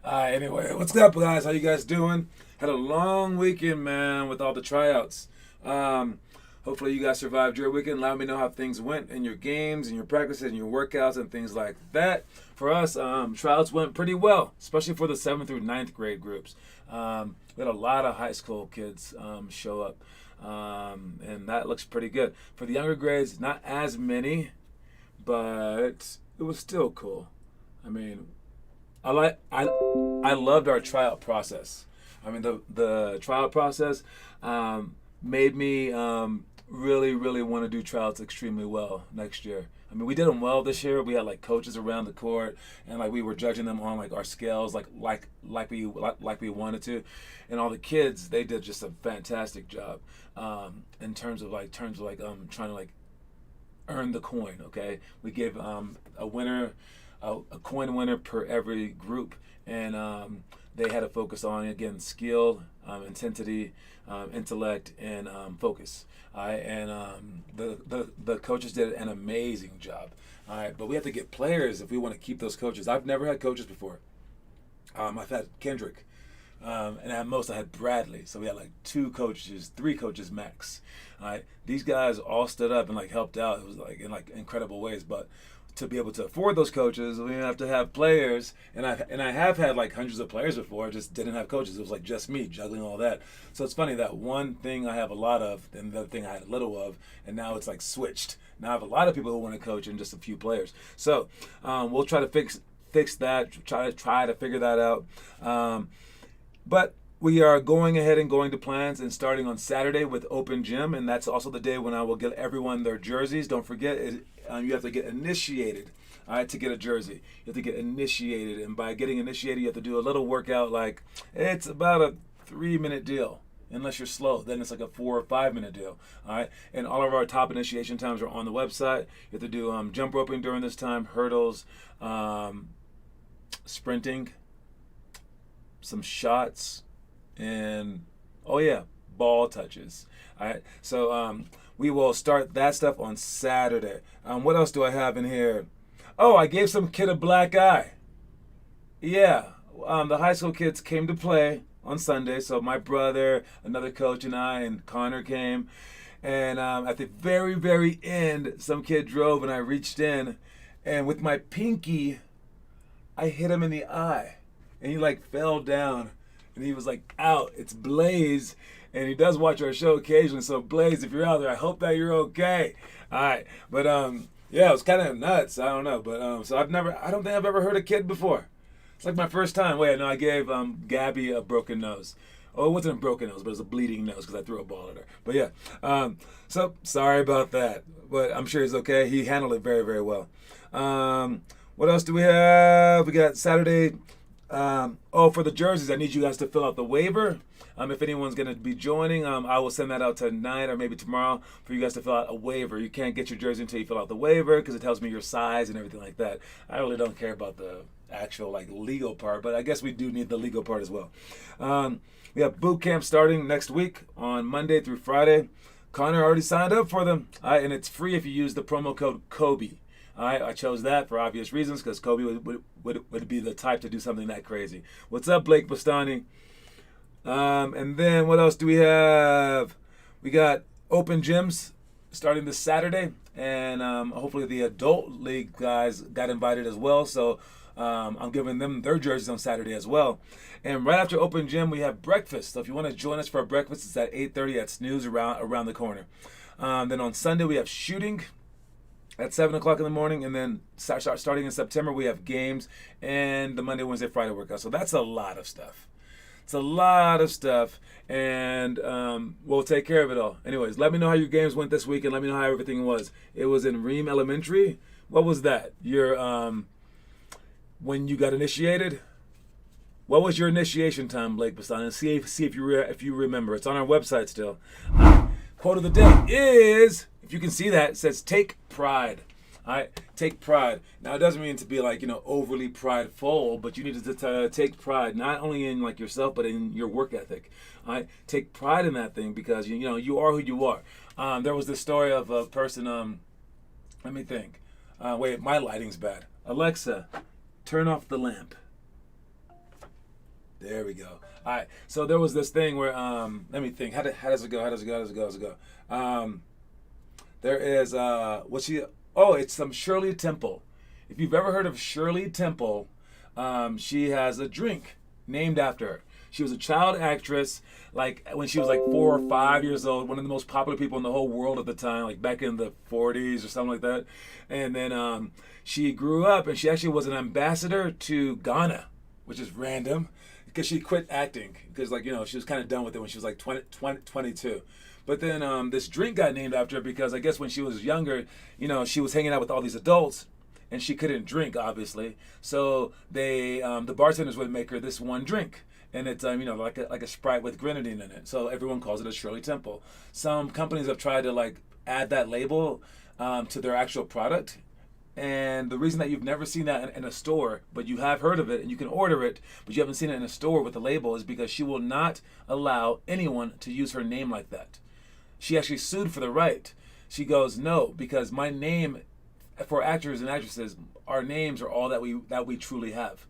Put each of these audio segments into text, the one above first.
Anyway, what's up, guys? How you guys doing? Had a long weekend, man, with all the tryouts. Um, Hopefully, you guys survived your weekend. Let me know how things went in your games and your practices and your workouts and things like that. For us, tryouts went pretty well, especially for the 7th through ninth grade groups. We had a lot of high school kids show up, and that looks pretty good. For the younger grades, not as many, but it was still cool. I mean, I loved our tryout process. I mean, the tryout process made me really want to do tryouts extremely well next year. I mean, we did them well this year. We had like coaches around the court, and like we were judging them on like our scales, like we wanted to, and all the kids, they did just a fantastic job in terms of trying to like earn the coin. Okay, we gave a winner, a coin winner per every group, and they had to focus on again skill, intensity, intellect, and focus. All right, and the coaches did an amazing job. All right, but we have to get players if we want to keep those coaches. I've never had coaches before. I've had Kendrick, and at most I had Bradley. So we had like 3 coaches max. All right, these guys all stood up and like helped out. It was like in like incredible ways, but to be able to afford those coaches, we have to have players, and I have had like hundreds of players before. I just didn't have coaches. It was like just me juggling all that. So it's funny that one thing I have a lot of, and the other thing I had a little of, and now it's like switched. Now I have a lot of people who want to coach and just a few players. So we'll try to fix that. Try to figure that out. But we are going ahead and going to plans and starting on Saturday with open gym, and that's also the day when I will get everyone their jerseys. Don't forget, you have to get initiated, all right, to get a jersey. You have to get initiated, and by getting initiated, you have to do a little workout. Like it's about a 3-minute deal. Unless you're slow, then it's like a 4 or 5 minute deal. All right, and all of our top initiation times are on the website. You have to do jump roping during this time, hurdles, sprinting, some shots, and oh yeah, ball touches. All right, so we will start that stuff on Saturday. What else do I have in here? Oh, I gave some kid a black eye. Yeah, the high school kids came to play on Sunday. So my brother, another coach, and I, and Connor came. And at the very end, some kid drove, and I reached in, and with my pinky, I hit him in the eye, and he like fell down, and he was like out. It's Blaze, and he does watch our show occasionally. So Blaze, if you're out there, I hope that you're okay. All right, but yeah, it was kind of nuts. I don't know, but so I don't think I've ever heard a kid before. It's like my first time. Wait, no, I gave Gabby a broken nose. Oh, it wasn't a broken nose, but it was a bleeding nose because I threw a ball at her. But yeah, so sorry about that, but I'm sure he's okay. He handled it very well. What else do we have? We got Saturday. For the jerseys, I need you guys to fill out the waiver. If anyone's going to be joining, I will send that out tonight or maybe tomorrow for you guys to fill out a waiver. You can't get your jersey until you fill out the waiver because it tells me your size and everything like that. I really don't care about the actual like legal part, but I guess we do need the legal part as well. We have boot camp starting next week on Monday through Friday. Connor already signed up for them, and it's free if you use the promo code Kobe. I chose that for obvious reasons because Kobe would be the type to do something that crazy. What's up, Blake Bastani? And then what else do we have? We got open gyms starting this Saturday, and hopefully the adult league guys got invited as well. So I'm giving them their jerseys on Saturday as well. And right after open gym, we have breakfast. So if you want to join us for our breakfast, it's at 8:30 at Snooze around the corner. Then on Sunday, we have shooting at 7 o'clock in the morning, and then starting in September, we have games and the Monday, Wednesday, Friday workout. So that's a lot of stuff. It's a lot of stuff, and we'll take care of it all. Anyways, let me know how your games went this week, and let me know how everything was. It was in Ream Elementary. What was that? When you got initiated? What was your initiation time, Blake Bassan? See if you remember. It's on our website still. Quote of the day is, if you can see that, it says "Take pride." All right, take pride. Now it doesn't mean to be like overly prideful, but you need to take pride not only in like yourself, but in your work ethic. All right, take pride in that thing because you are who you are. There was this story of a person. Let me think. Wait, my lighting's bad. Alexa, turn off the lamp. There we go. All right. So there was this thing where let me think. How does it go? How does it go? How does it go? How does it go? There is what's she? Oh, it's some Shirley Temple. If you've ever heard of Shirley Temple, she has a drink named after her. She was a child actress, like when she was like 4 or 5 years old, one of the most popular people in the whole world at the time, like back in the 40s or something like that. And then she grew up, and she actually was an ambassador to Ghana, which is random because she quit acting because, like, she was kind of done with it when she was like 22. But then this drink got named after her because I guess when she was younger, she was hanging out with all these adults and she couldn't drink, obviously. So the bartenders would make her this one drink. And it's like a Sprite with grenadine in it. So everyone calls it a Shirley Temple. Some companies have tried to like add that label to their actual product. And the reason that you've never seen that in a store, but you have heard of it and you can order it, but you haven't seen it in a store with the label, is because she will not allow anyone to use her name like that. She actually sued for the right. She goes, no, because my name, for actors and actresses, our names are all that we truly have.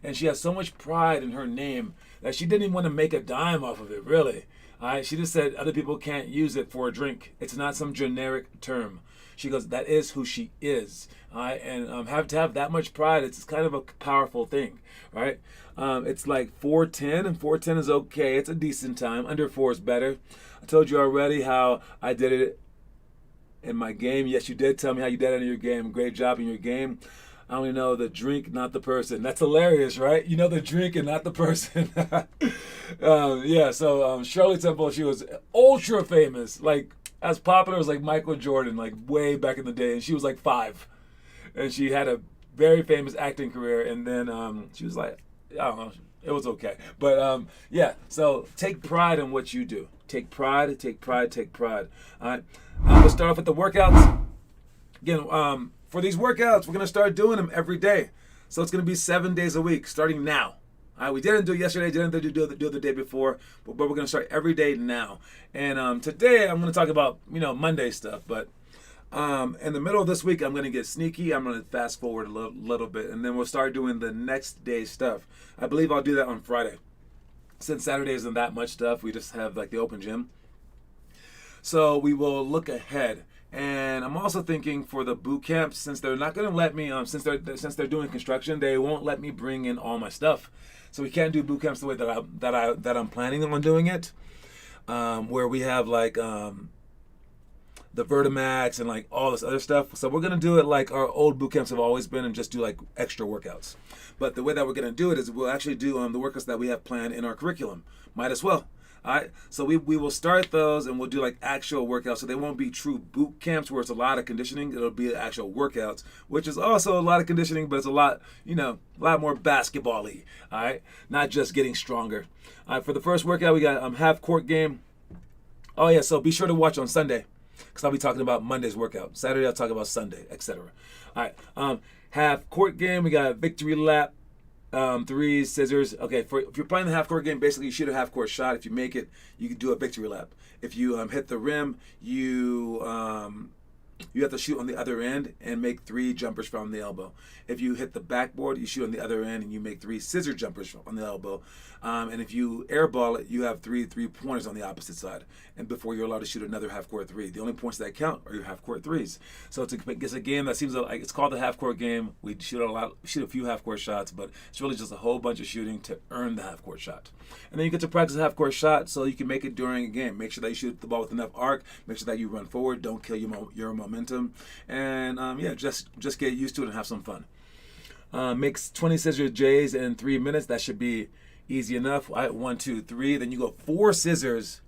And she has so much pride in her name that she didn't even want to make a dime off of it, really. All right? She just said other people can't use it for a drink. It's not some generic term. She goes, that is who she is. All right? And have to have that much pride, it's kind of a powerful thing, right? It's like 4:10, and 4:10 is okay. It's a decent time. Under 4 is better. I told you already how I did it in my game. Yes, you did tell me how you did it in your game. Great job in your game. I only know the drink, not the person. That's hilarious, right? You know the drink and not the person. So Shirley Temple, she was ultra famous, like as popular as like Michael Jordan, like way back in the day. And she was like 5. And she had a very famous acting career. And then she was like, I don't know, it was okay. But so take pride in what you do. Take pride, take pride, take pride. All right, let's start off with the workouts. Again, for these workouts, we're going to start doing them every day. So it's going to be 7 days a week, starting now. All right, we didn't do it yesterday, didn't do the day before, but we're going to start every day now. And today, I'm going to talk about, Monday stuff. But in the middle of this week, I'm going to get sneaky. I'm going to fast forward a little bit, and then we'll start doing the next day's stuff. I believe I'll do that on Friday. Since Saturday isn't that much stuff, we just have like the open gym. So we will look ahead. And I'm also thinking for the boot camp, since they're not going to let me, since they're doing construction, they won't let me bring in all my stuff. So we can't do boot camps the way that I'm planning on doing it, where we have like the Vertimax and like all this other stuff. So we're going to do it like our old boot camps have always been, and just do like extra workouts. But the way that we're going to do it is we'll actually do the workouts that we have planned in our curriculum. Might as well. All right, so we will start those, and we'll do like actual workouts. So they won't be true boot camps where it's a lot of conditioning. It'll be actual workouts, which is also a lot of conditioning, but it's a lot more basketball-y. All right, not just getting stronger. All right, for the first workout, we got half court game. Oh yeah, so be sure to watch on Sunday, because I'll be talking about Monday's workout. Saturday I'll talk about Sunday, etc. All right, half court game. We got victory lap. 3 scissors. Okay, if you're playing the half court game, basically you shoot a half court shot. If you make it, you can do a victory lap. If you hit the rim, you have to shoot on the other end and make 3 jumpers from the elbow. If you hit the backboard, you shoot on the other end and you make 3 scissor jumpers on the elbow. And if you airball it, you have 3 3-pointers on the opposite side. And before you're allowed to shoot another half-court 3. The only points that count are your half-court 3s. So it's a game that seems like it's called the half-court game. We shoot a few half-court shots, but it's really just a whole bunch of shooting to earn the half-court shot. And then you get to practice a half-court shot so you can make it during a game. Make sure that you shoot the ball with enough arc. Make sure that you run forward. Don't kill your momentum. And just get used to it and have some fun. Makes 20 scissor J's in 3 minutes. That should be easy enough. All right, 1, 2, 3. Then you go 4 scissors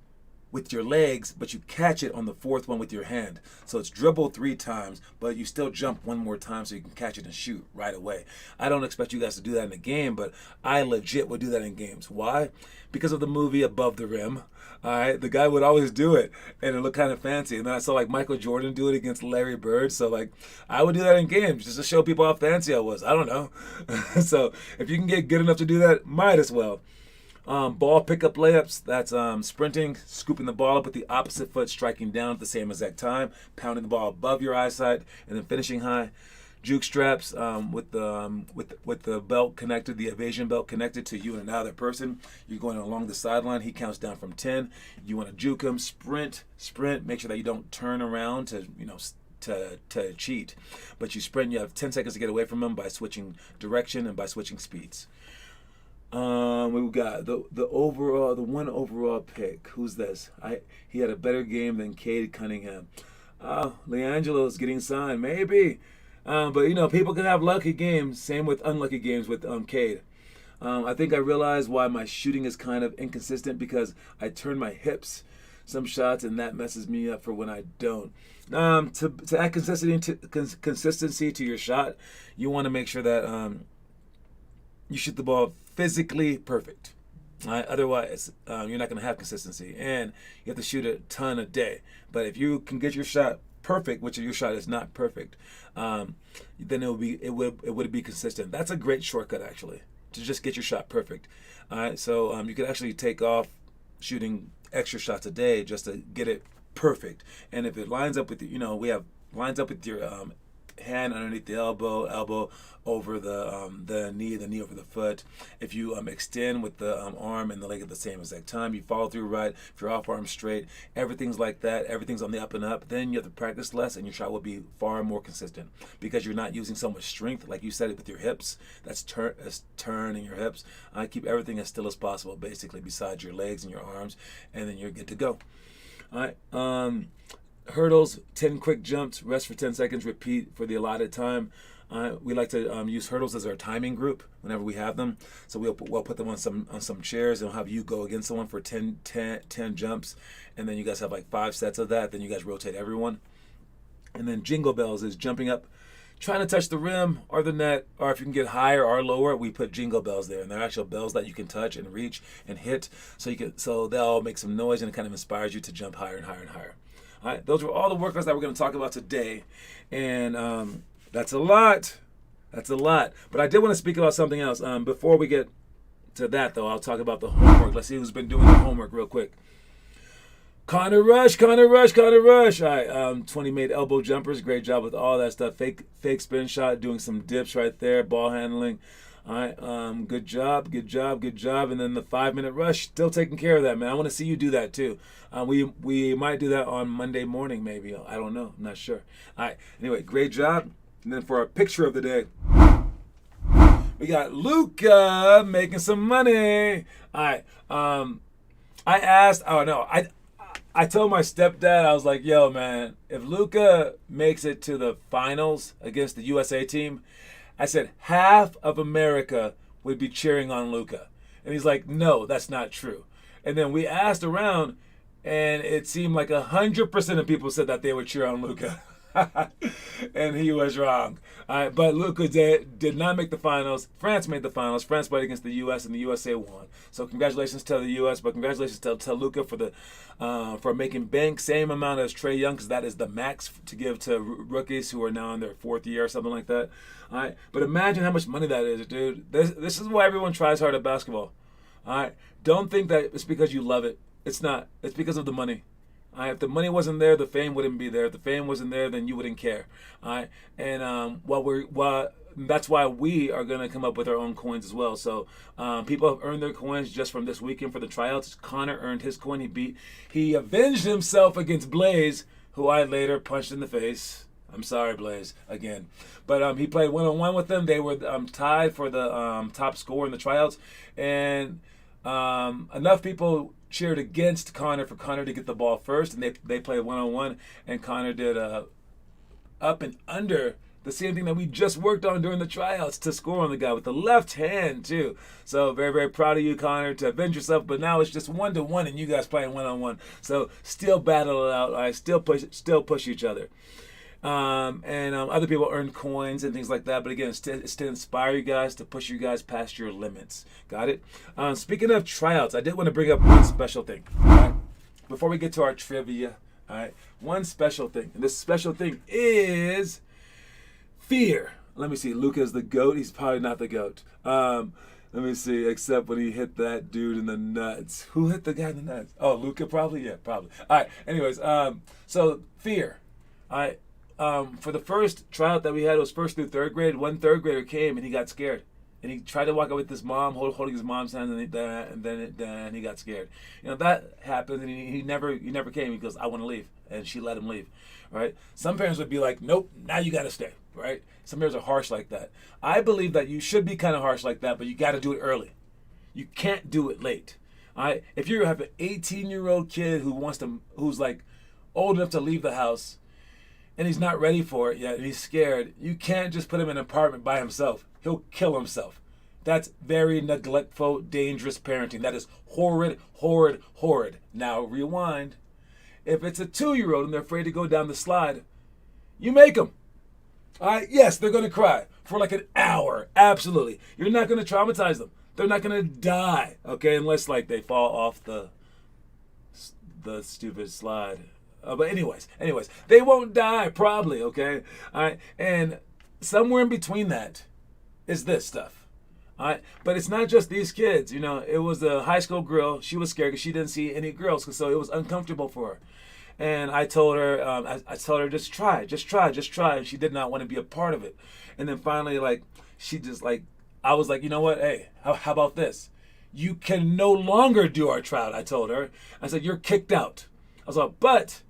with your legs, but you catch it on the 4th one with your hand. So it's dribble 3 times, but you still jump 1 more time so you can catch it and shoot right away. I don't expect you guys to do that in a game, but I legit would do that in games. Why? Because of the movie Above the Rim. All right, the guy would always do it, and it looked kind of fancy. And then I saw like Michael Jordan do it against Larry Bird. So like, I would do that in games just to show people how fancy I was. I don't know. So if you can get good enough to do that, might as well. Ball pickup layups, that's sprinting, scooping the ball up with the opposite foot, striking down at the same exact time, pounding the ball above your eyesight, and then finishing high. juke straps with the belt connected, the evasion belt connected to you and another person. You're going along the sideline. He counts down from 10. You want to juke him, sprint. Make sure that you don't turn around to to cheat, but you sprint. You have 10 seconds to get away from him by switching direction and by switching speeds. We've got the one overall pick. Who's this? He had a better game than Cade Cunningham. LiAngelo's getting signed, maybe. But people can have lucky games. Same with unlucky games with Cade. I think I realized why my shooting is kind of inconsistent, because I turn my hips some shots and that messes me up for when I don't. To add consistency to your shot, you want to make sure that you shoot the ball physically perfect. Otherwise, you're not going to have consistency, and you have to shoot a ton a day. But if you can get your shot perfect, which your shot is not perfect, then it would be consistent. That's a great shortcut, actually, to just get your shot perfect. All right, so you could actually take off shooting extra shots a day just to get it perfect. And if it lines up with lines up with your hand underneath the elbow over the knee over the foot. If you extend with the arm and the leg at the same exact time, you follow through right. If your off arm straight, everything's like that. Everything's on the up and up. Then you have to practice less, and your shot will be far more consistent because you're not using so much strength, like you said it with your hips. That's turning your hips. I keep everything as still as possible, basically, besides your legs and your arms, and then you're good to go. All right. Hurdles, 10 quick jumps, rest for 10 seconds, repeat for the allotted time. We like to use hurdles as our timing group whenever we have them. So we'll put them on some chairs, and we'll have you go against someone for 10 jumps. And then you guys have like 5 sets of that. Then you guys rotate everyone. And then jingle bells is jumping up, trying to touch the rim or the net, or if you can get higher or lower, we put jingle bells there. And they're actual bells that you can touch and reach and hit. So they'll make some noise, and it kind of inspires you to jump higher and higher and higher. All right, those were all the workouts that we're going to talk about today, and that's a lot. But I did want to speak about something else. Before we get to that, though, I'll talk about the homework. Let's see who's been doing the homework real quick. Connor Rush. All right, 20 made elbow jumpers. Great job with all that stuff. Fake spin shot, doing some dips right there, ball handling. All right, good job. And then the 5-minute rush, still taking care of that, man. I want to see you do that too. We might do that on Monday morning, maybe. I don't know. I'm not sure. All right. Anyway, great job. And then for our picture of the day, we got Luca making some money. All right. I told my stepdad, I was like, yo, man, if Luca makes it to the finals against the USA team, I said half of America would be cheering on Luca. And he's like, no, that's not true. And then we asked around, and it seemed like 100% of people said that they would cheer on Luca. And he was wrong. But Luca did not make the finals. France made the finals. France played against the U.S. and the USA won. So congratulations to the U.S., but congratulations to Luca for making bank, same amount as Trae Young, because that is the max to give to rookies who are now in their 4th year or something like that. All right, but imagine how much money that is, dude. This is why everyone tries hard at basketball. All right, don't think that it's because you love it. It's not. It's because of the money. If the money wasn't there, the fame wouldn't be there. If the fame wasn't there, then you wouldn't care. All right, and that's why we are going to come up with our own coins as well. So people have earned their coins just from this weekend for the tryouts. Connor earned his coin. He avenged himself against Blaze, who I later punched in the face. I'm sorry, Blaze, again. But he played one-on-one with them. They were tied for the top score in the tryouts. And enough people cheered against Connor for Connor to get the ball first. And they played one-on-one. And Connor did up and under, the same thing that we just worked on during the tryouts, to score on the guy with the left hand, too. So very, very proud of you, Connor, to avenge yourself. But now it's just 1-1 and you guys playing one-on-one. So still battle it out. All right? Still push each other. Other people earn coins and things like that. But again, it's to inspire you guys, to push you guys past your limits. Got it? Speaking of tryouts, I did want to bring up one special thing. All right? Before we get to our trivia, all right? One special thing. And this special thing is fear. Let me see. Luca is the GOAT. He's probably not the GOAT. Let me see. Except when he hit that dude in the nuts. Who hit the guy in the nuts? Oh, Luca probably? Yeah, probably. All right. Anyways, so fear. All right. for the first tryout that we had, it was first through third grade. One third grader came and he got scared. And he tried to walk out with his mom, holding his mom's hand, and then he got scared. That happened, and he never came. He goes, "I want to leave," and she let him leave. Right? Some parents would be like, "Nope, now you got to stay." Right? Some parents are harsh like that. I believe that you should be kind of harsh like that, but you got to do it early. You can't do it late. All right? If you have an 18-year-old kid who's like old enough to leave the house, and he's not ready for it yet, and he's scared, you can't just put him in an apartment by himself. He'll kill himself. That's very neglectful, dangerous parenting. That is horrid, horrid, horrid. Now rewind. If it's a 2-year-old and they're afraid to go down the slide, you make them. All right? Yes, they're going to cry for like an hour. Absolutely. You're not going to traumatize them. They're not going to die, okay, unless like they fall off the stupid slide. But anyways, they won't die probably, okay? All right? And somewhere in between that is this stuff. All right? But it's not just these kids. It was a high school girl. She was scared because she didn't see any girls, so it was uncomfortable for her. And I told her, just try. And she did not want to be a part of it. And then finally, I was like, you know what? Hey, how about this? You can no longer do our tryout, I told her. I said, you're kicked out. I was like, but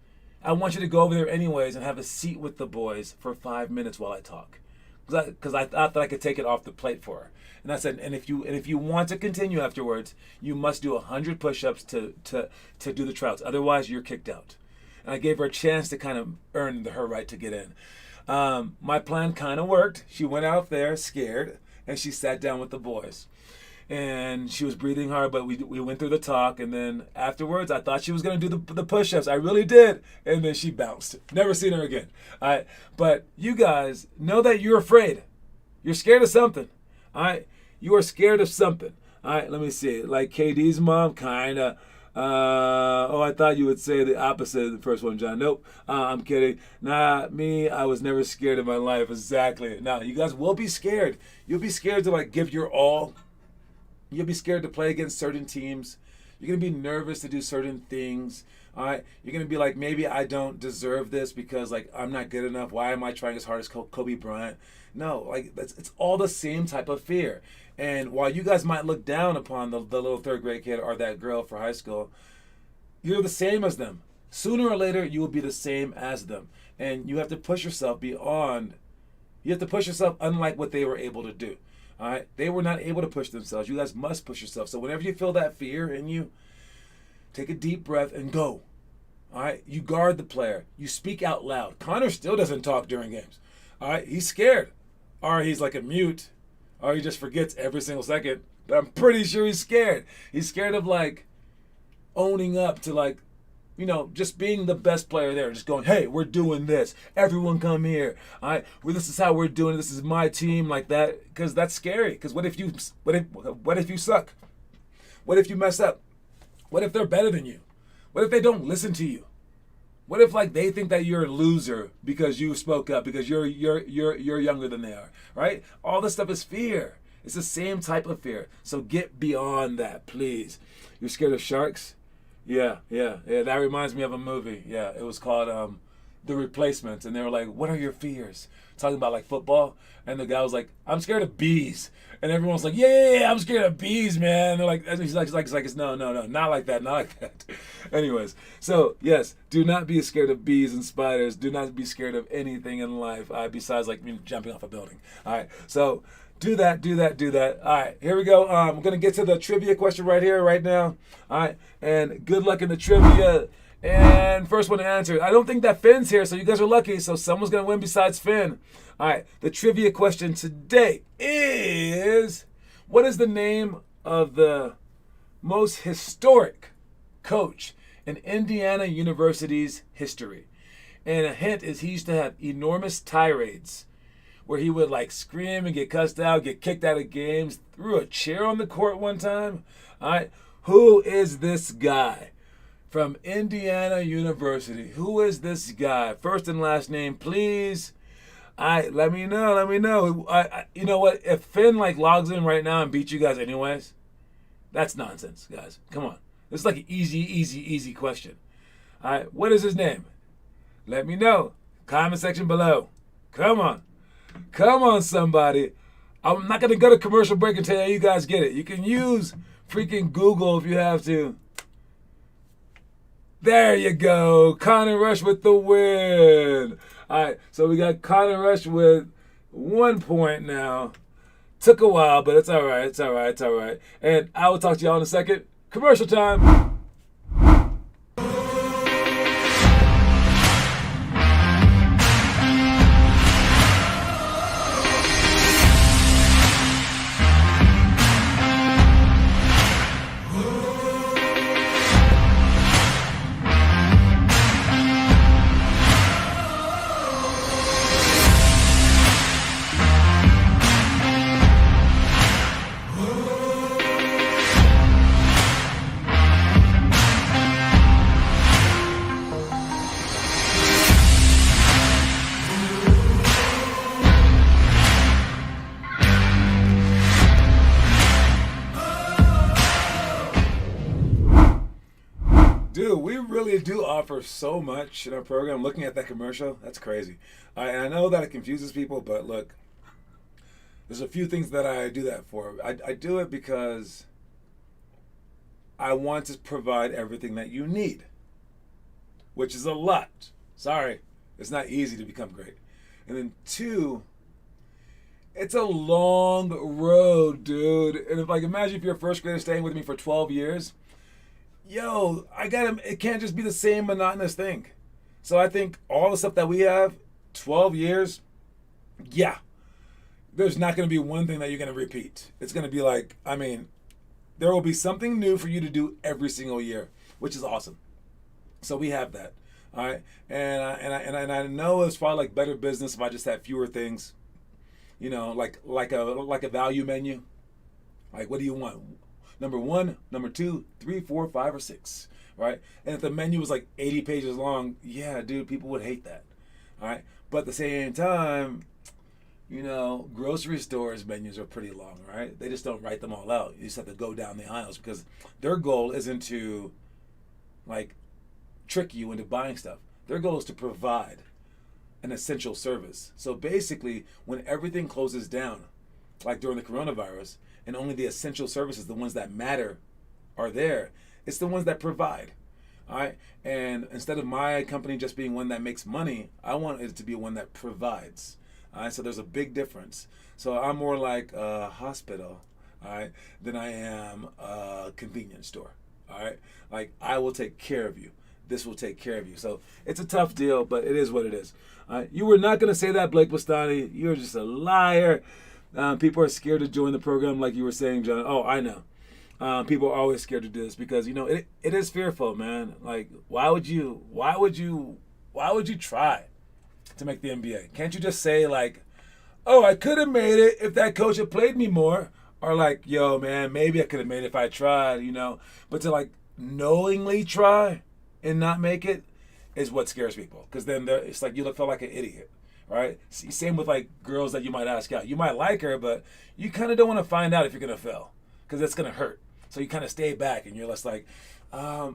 I want you to go over there anyways and have a seat with the boys for 5 minutes while I talk. Because I thought that I could take it off the plate for her. And I said, and if you want to continue afterwards, you must do 100 push-ups to do the tryouts. Otherwise, you're kicked out. And I gave her a chance to kind of earn her right to get in. My plan kind of worked. She went out there scared, and she sat down with the boys. And she was breathing hard, but we went through the talk, and then afterwards, I thought she was going to do the push-ups. I really did. And then she bounced. Never seen her again. All right? But you guys know that you're afraid. You're scared of something. All right? You are scared of something. All right? Let me see. Like KD's mom, kind of. I thought you would say the opposite of the first one, John. Nope. I'm kidding. Nah, me, I was never scared in my life. Exactly. Now, you guys will be scared. You'll be scared to give your all. You'll be scared to play against certain teams. You're going to be nervous to do certain things. All right? You're going to be like, maybe I don't deserve this because, I'm not good enough. Why am I trying as hard as Kobe Bryant? No, it's all the same type of fear. And while you guys might look down upon the little third grade kid or that girl for high school, you're the same as them. Sooner or later, you will be the same as them. And you have to push yourself beyond. You have to push yourself unlike what they were able to do. All right? They were not able to push themselves. You guys must push yourself. So whenever you feel that fear in you, take a deep breath and go. All right? You guard the player. You speak out loud. Connor still doesn't talk during games. All right? He's scared. Or he's like a mute. Or he just forgets every single second. But I'm pretty sure he's scared. He's scared of owning up to just being the best player there. Just going, hey, we're doing this. Everyone come here. All right, this is how we're doing it. This is my team, like that. Because that's scary. Because what if you suck? What if you mess up? What if they're better than you? What if they don't listen to you? What if they think that you're a loser because you spoke up, because you're younger than they are, right? All this stuff is fear. It's the same type of fear. So get beyond that, please. You're scared of sharks? Yeah. That reminds me of a movie. Yeah, it was called The Replacements, and they were like, "What are your fears?" Talking about football, and the guy was like, "I'm scared of bees," and everyone's like, "Yeah, I'm scared of bees, man." And they're like, he's like, no, not like that. Anyways, so yes, do not be scared of bees and spiders. Do not be scared of anything in life besides jumping off a building. All right, so. Do that. All right, here we go. I'm going to get to the trivia question right here, right now. All right, and good luck in the trivia. And first one to answer. I don't think that Finn's here, so you guys are lucky. So someone's going to win besides Finn. All right, the trivia question today is, what is the name of the most historic coach in Indiana University's history? And a hint is he used to have enormous tirades where he would scream and get cussed out, get kicked out of games, threw a chair on the court one time. All right, who is this guy from Indiana University? Who is this guy? First and last name, please. All right, let me know. You know what? If Finn logs in right now and beats you guys anyways, that's nonsense, guys. Come on. This is an easy question. All right, what is his name? Let me know. Comment section below. Come on. Come on, somebody. I'm not going to go to commercial break until you guys get it. You can use freaking Google if you have to. There you go. Connor Rush with the win. All right, so we got Connor Rush with 1 point now. Took a while, but it's all right. It's all right. It's all right. And I will talk to y'all in a second. Commercial time. Dude, we really do offer so much in our program. Looking at that commercial, that's crazy. And I know that it confuses people, but look, there's a few things that I do that for. I do it because I want to provide everything that you need, which is a lot. Sorry, it's not easy to become great. And then 2, it's a long road, dude. And if imagine if you're a first grader staying with me for 12 years, yo, it can't just be the same monotonous thing. So I think all the stuff that we have, 12 years, yeah, there's not going to be one thing that you're going to repeat. It's going to be there will be something new for you to do every single year, which is awesome. So we have that, all right? And I know it's probably better business if I just had fewer things, like a value menu. Like, what do you want? Number 1, number 2, 3, 4, 5, or 6, right? And if the menu was 80 pages long, yeah, dude, people would hate that, all right? But at the same time, grocery stores' menus are pretty long, right? They just don't write them all out. You just have to go down the aisles because their goal isn't to, trick you into buying stuff. Their goal is to provide an essential service. So basically, when everything closes down, like during the coronavirus, and only the essential services, the ones that matter, are there, it's the ones that provide. All right? And instead of my company just being one that makes money, I want it to be one that provides. All right? So there's a big difference. So I'm more like a hospital, all right, than I am a convenience store. All right? I will take care of you. This will take care of you. So it's a tough deal, but it is what it is. All right? You were not going to say that, Blake Bastani. You're just a liar. People are scared to join the program, like you were saying, John. Oh, I know. People are always scared to do this because it is fearful, man. Why would you try to make the NBA? Can't you just say oh, I could have made it if that coach had played me more, or yo, man, maybe I could have made it if I tried, But to knowingly try and not make it is what scares people, because then it's you feel like an idiot. Right? Same with girls that you might ask out. You might like her, but you kind of don't want to find out if you're going to fail because it's going to hurt. So you kind of stay back and you're less and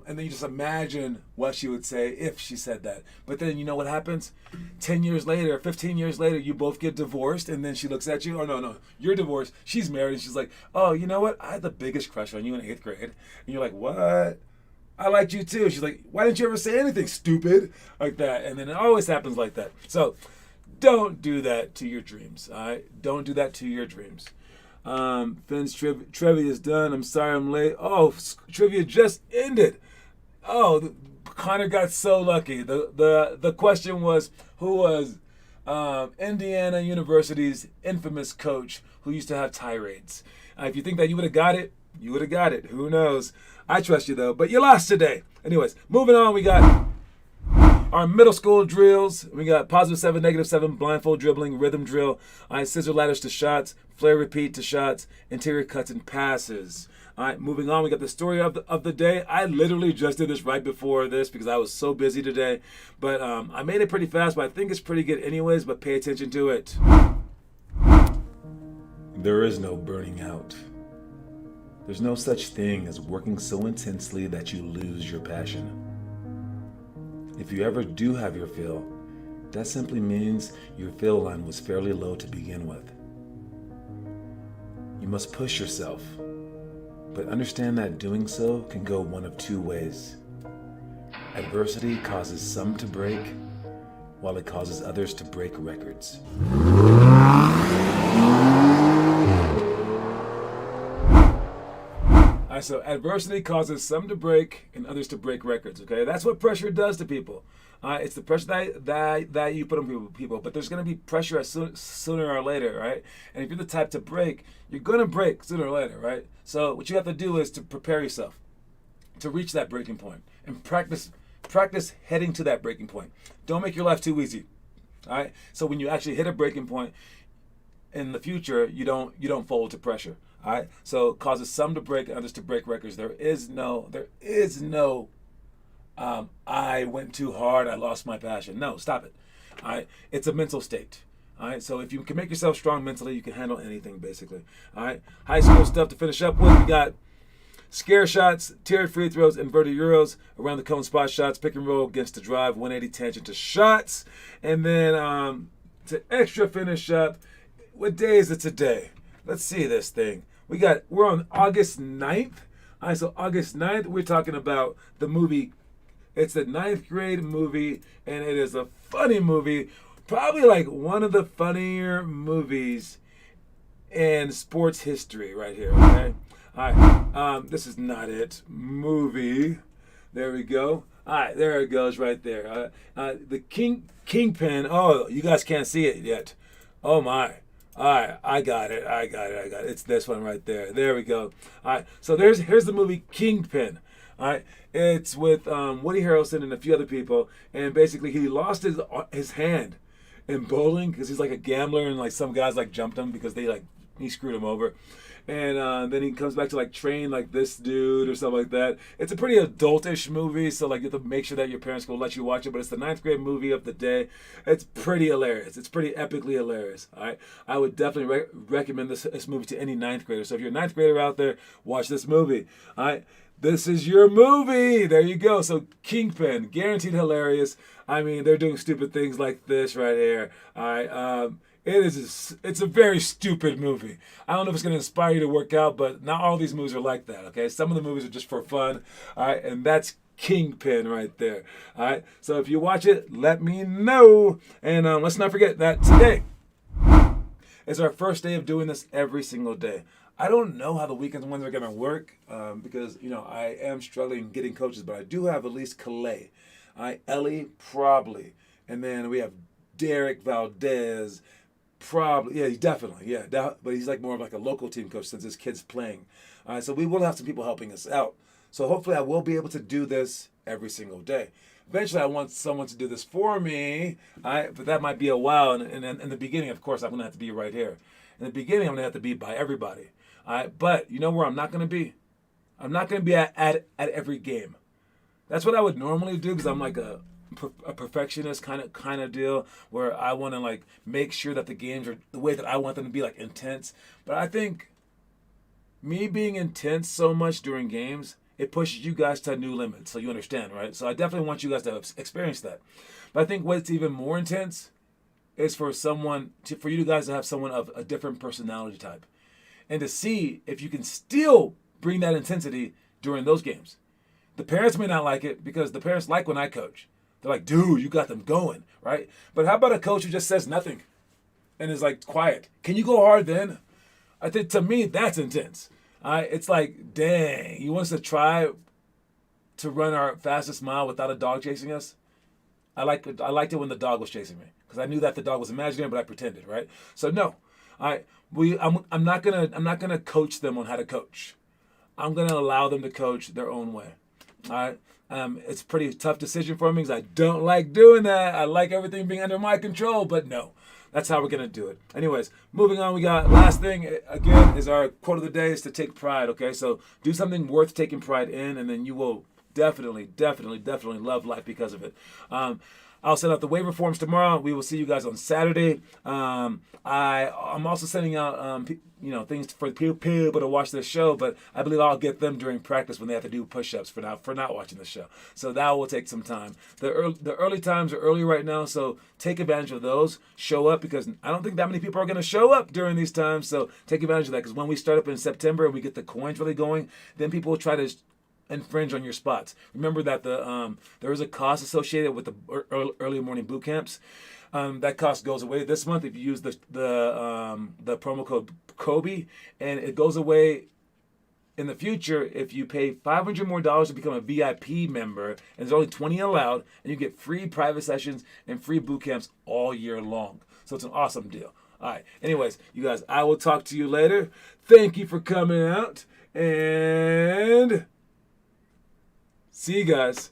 then you just imagine what she would say if she said that. But then you know what happens? 10 years later, 15 years later, you both get divorced and then she looks at you. Oh, no, you're divorced. She's married and she's like, oh, you know what? I had the biggest crush on you in 8th grade. And you're like, what? I liked you too. She's like, why didn't you ever say anything, stupid? Like that. And then it always happens like that. So don't do that to your dreams, all right? Don't do that to your dreams. Finn's trivia is done. I'm sorry I'm late. Oh, trivia just ended. Oh, Connor got so lucky. The question was, who was Indiana University's infamous coach who used to have tirades? If you think that you would have got it, you would have got it. Who knows? I trust you, though. But you lost today. Anyways, moving on, we got our middle school drills. We got +7, -7, blindfold dribbling, rhythm drill, scissor ladders to shots, flare repeat to shots, interior cuts and passes. All right, moving on, we got the story of the day. I literally just did this right before this because I was so busy today. But I made it pretty fast, but I think it's pretty good anyways, but pay attention to it. There is no burning out. There's no such thing as working so intensely that you lose your passion. If you ever do have your fill, That simply means your field line was fairly low to begin with. You must push yourself, but understand that doing so can go one of two ways. Adversity causes some to break, while it causes others to break records. All right, so adversity causes some to break and others to break records, okay? That's what pressure does to people. It's the pressure that you put on people, but there's going to be pressure sooner or later, right? And if you're the type to break, you're going to break sooner or later, right? So what you have to do is to prepare yourself to reach that breaking point and practice heading to that breaking point. Don't make your life too easy, all right? So when you actually hit a breaking point in the future, you don't fold to pressure, all right? So it causes some to break and others to break records. There is no I went too hard, I lost my passion. No, stop it. All right, it's a mental state. All right, so if you can make yourself strong mentally, you can handle anything basically. All right, high school stuff to finish up with. We got scare shots, tiered free throws, inverted euros, around the cone spot shots, pick and roll against the drive, 180 tangent to shots, and then to extra finish up. What day is it today? Let's see this thing. We're on August 9th. All right, so August 9th, we're talking about the movie. It's the 9th grade movie, and it is a funny movie. Probably like one of the funnier movies in sports history right here, okay? All right, this is not it. Movie. There we go. All right, there it goes right there. The Kingpin. Oh, you guys can't see it yet. Oh, my. All right, I got it. It's this one right there. There we go. All right, so here's the movie Kingpin. All right, it's with Woody Harrelson and a few other people, and basically he lost his hand in bowling because he's like a gambler, and like some guys like jumped him because he screwed him over, and then he comes back to like train like this dude or something like that. It's a pretty adultish movie, so like you have to make sure that your parents will let you watch it. But it's the 9th grade movie of the day. It's pretty hilarious. It's pretty epically hilarious. All right, I would definitely recommend this movie to any 9th grader. So if you're a 9th grader out there, watch this movie. All right. This is your movie. There you go. So Kingpin, guaranteed hilarious. I mean, they're doing stupid things like this right here. All right. It's a very stupid movie. I don't know if it's going to inspire you to work out, but not all these movies are like that, okay? Some of the movies are just for fun, all right? And that's Kingpin right there, all right? So if you watch it, let me know. And let's not forget that today is our first day of doing this every single day. I don't know how the weekend ones are going to work because, I am struggling getting coaches, but I do have at least Calais. Ellie, probably. And then we have Derek Valdez, probably. Yeah, definitely. Yeah, but he's like more of like a local team coach since his kid's playing. So we will have some people helping us out. So hopefully I will be able to do this every single day. Eventually I want someone to do this for me, but that might be a while. And in the beginning, of course, I'm going to have to be right here. In the beginning, I'm going to have to be by everybody. But you know where I'm not going to be? I'm not going to be at every game. That's what I would normally do because I'm like a perfectionist kind of deal where I want to like make sure that the games are the way that I want them to be, like intense. But I think me being intense so much during games, it pushes you guys to new limits. So you understand, right? So I definitely want you guys to experience that. But I think what's even more intense is for you guys to have someone of a different personality type. And to see if you can still bring that intensity during those games. The parents may not like it because the parents like when I coach. They're like, dude, you got them going, right? But how about a coach who just says nothing and is like quiet? Can you go hard then? I think to me, that's intense. It's like, dang, you want us to try to run our fastest mile without a dog chasing us? I liked it when the dog was chasing me because I knew that the dog was imaginary, but I pretended, right? So no. I'm not gonna coach them on how to coach. I'm gonna allow them to coach their own way. All right. It's a pretty tough decision for me because I don't like doing that. I like everything being under my control, but no, that's how we're gonna do it. Anyways, moving on. We got last thing again is our quote of the day is to take pride. Okay, so do something worth taking pride in, and then you will definitely love life because of it. I'll send out the waiver forms tomorrow. We will see you guys on Saturday. I'm also sending out things for people to watch this show, but I believe I'll get them during practice when they have to do push-ups for not watching the show. So that will take some time. The early times are early right now, so take advantage of those. Show up, because I don't think that many people are going to show up during these times. So take advantage of that, because when we start up in September and we get the coins really going, then people will try to infringe on your spots. Remember that there is a cost associated with the early morning boot camps. That cost goes away this month if you use the promo code Kobe, and it goes away in the future if you pay $500 more to become a VIP member, and there's only 20 allowed, and you get free private sessions and free boot camps all year long. So it's an awesome deal. All right. Anyways, you guys, I will talk to you later. Thank you for coming out, and see you guys.